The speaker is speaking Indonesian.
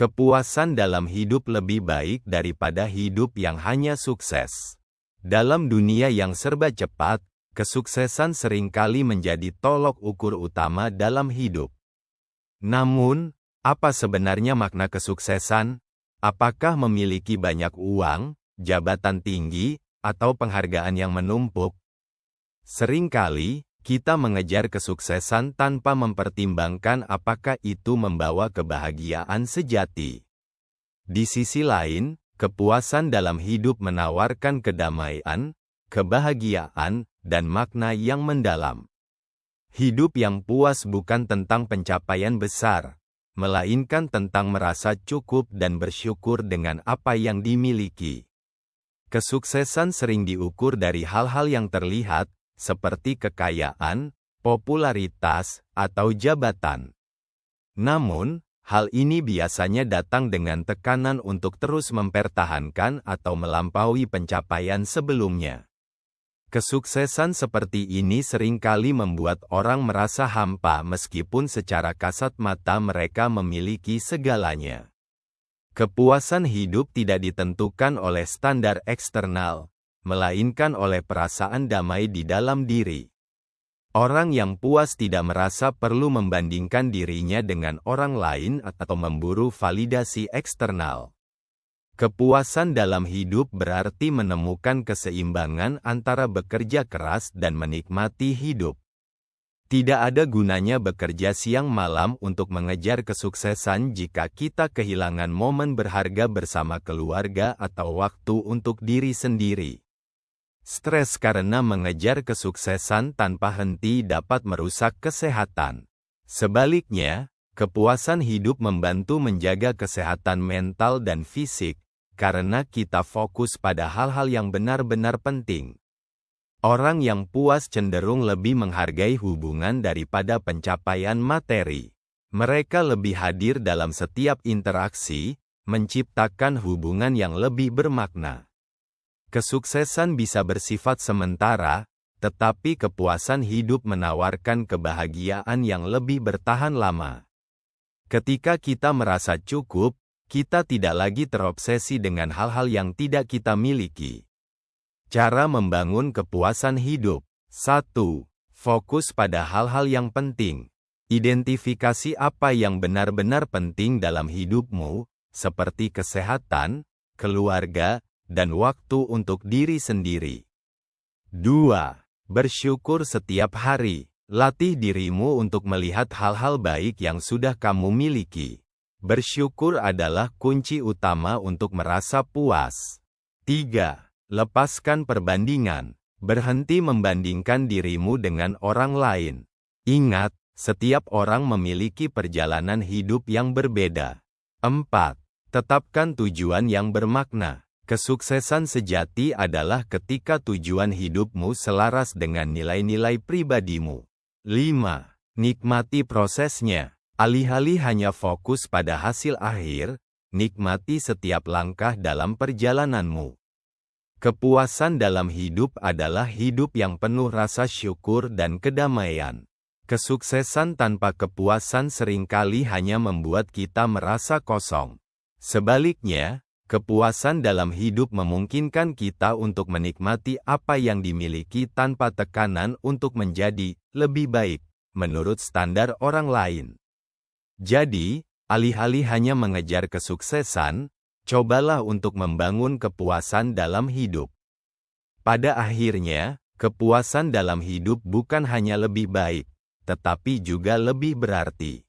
Kepuasan dalam hidup lebih baik daripada hidup yang hanya sukses. Dalam dunia yang serba cepat, kesuksesan seringkali menjadi tolok ukur utama dalam hidup. Namun, apa sebenarnya makna kesuksesan? Apakah memiliki banyak uang, jabatan tinggi, atau penghargaan yang menumpuk? Seringkali, kita mengejar kesuksesan tanpa mempertimbangkan apakah itu membawa kebahagiaan sejati. Di sisi lain, kepuasan dalam hidup menawarkan kedamaian, kebahagiaan, dan makna yang mendalam. Hidup yang puas bukan tentang pencapaian besar, melainkan tentang merasa cukup dan bersyukur dengan apa yang dimiliki. Kesuksesan sering diukur dari hal-hal yang terlihat, seperti kekayaan, popularitas, atau jabatan. Namun, hal ini biasanya datang dengan tekanan untuk terus mempertahankan atau melampaui pencapaian sebelumnya. Kesuksesan seperti ini seringkali membuat orang merasa hampa meskipun secara kasat mata mereka memiliki segalanya. Kepuasan hidup tidak ditentukan oleh standar eksternal, melainkan oleh perasaan damai di dalam diri. Orang yang puas tidak merasa perlu membandingkan dirinya dengan orang lain atau memburu validasi eksternal. Kepuasan dalam hidup berarti menemukan keseimbangan antara bekerja keras dan menikmati hidup. Tidak ada gunanya bekerja siang malam untuk mengejar kesuksesan jika kita kehilangan momen berharga bersama keluarga atau waktu untuk diri sendiri. Stres karena mengejar kesuksesan tanpa henti dapat merusak kesehatan. Sebaliknya, kepuasan hidup membantu menjaga kesehatan mental dan fisik, karena kita fokus pada hal-hal yang benar-benar penting. Orang yang puas cenderung lebih menghargai hubungan daripada pencapaian materi. Mereka lebih hadir dalam setiap interaksi, menciptakan hubungan yang lebih bermakna. Kesuksesan bisa bersifat sementara, tetapi kepuasan hidup menawarkan kebahagiaan yang lebih bertahan lama. Ketika kita merasa cukup, kita tidak lagi terobsesi dengan hal-hal yang tidak kita miliki. Cara membangun kepuasan hidup. 1. Fokus pada hal-hal yang penting. Identifikasi apa yang benar-benar penting dalam hidupmu, seperti kesehatan, keluarga, dan waktu untuk diri sendiri. 2. Bersyukur setiap hari. Latih dirimu untuk melihat hal-hal baik yang sudah kamu miliki. Bersyukur adalah kunci utama untuk merasa puas. 3. Lepaskan perbandingan. Berhenti membandingkan dirimu dengan orang lain. Ingat, setiap orang memiliki perjalanan hidup yang berbeda. 4. Tetapkan tujuan yang bermakna. Kesuksesan sejati adalah ketika tujuan hidupmu selaras dengan nilai-nilai pribadimu. 5. Nikmati prosesnya. Alih-alih hanya fokus pada hasil akhir, nikmati setiap langkah dalam perjalananmu. Kepuasan dalam hidup adalah hidup yang penuh rasa syukur dan kedamaian. Kesuksesan tanpa kepuasan seringkali hanya membuat kita merasa kosong. Sebaliknya, kepuasan dalam hidup memungkinkan kita untuk menikmati apa yang dimiliki tanpa tekanan untuk menjadi lebih baik, menurut standar orang lain. Jadi, alih-alih hanya mengejar kesuksesan, cobalah untuk membangun kepuasan dalam hidup. Pada akhirnya, kepuasan dalam hidup bukan hanya lebih baik, tetapi juga lebih berarti.